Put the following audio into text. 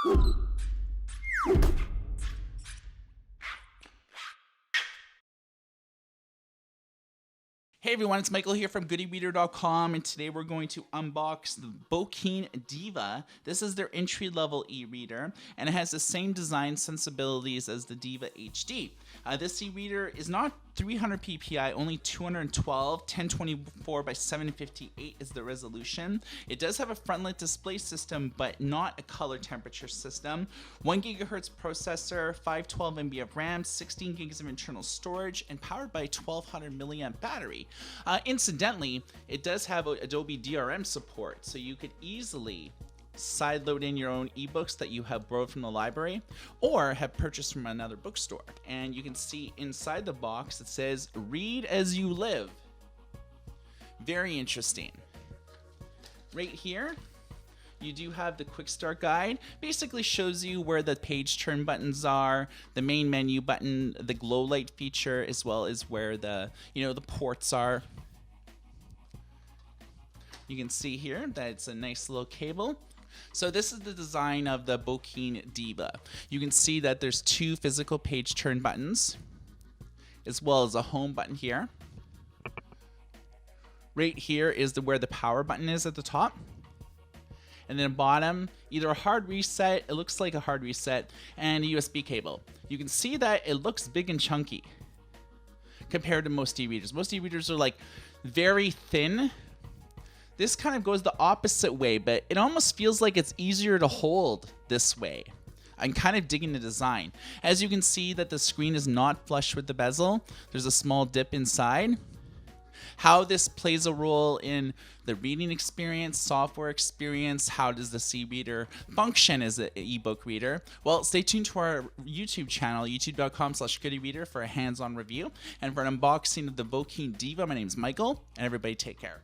Hey everyone, it's Michael here from GoodyReader.com, and today we're going to unbox the Bookeen Diva. This is their entry-level e-reader, and it has the same design sensibilities as the Diva HD. This e-reader is not 300 ppi, only 212, 1024 by 758 is the resolution. It does have a frontlit display system, but not a color temperature system. 1 gigahertz processor, 512 MB of RAM, 16 gigs of internal storage, and powered by a 1200 milliamp battery. Incidentally, it does have Adobe DRM support, so you could easily sideload in your own ebooks that you have borrowed from the library or have purchased from another bookstore. And you can see inside the box it says "Read as you live." Very interesting. Right here you do have the quick start guide. Basically shows you where the page turn buttons are, the main menu button, the glow light feature, as well as where the the ports are. You can see here that it's a nice little cable. So this is the design of the Bookeen Diva. You can see that there's 2 physical page turn buttons, as well as a home button here. Right here is where the power button is at the top. And then bottom, either a hard reset, it looks like a hard reset, and a USB cable. You can see that it looks big and chunky compared to most e-readers. Most e-readers are like very thin. This kind of goes the opposite way, but it almost feels like it's easier to hold this way. I'm kind of digging the design. As you can see that the screen is not flush with the bezel. There's a small dip inside. How this plays a role in the reading experience, software experience, how does the e-reader function as an ebook reader? Well, stay tuned to our YouTube channel, youtube.com/goodyreader, for a hands-on review. And for an unboxing of the Bookeen Diva, my name is Michael, and everybody take care.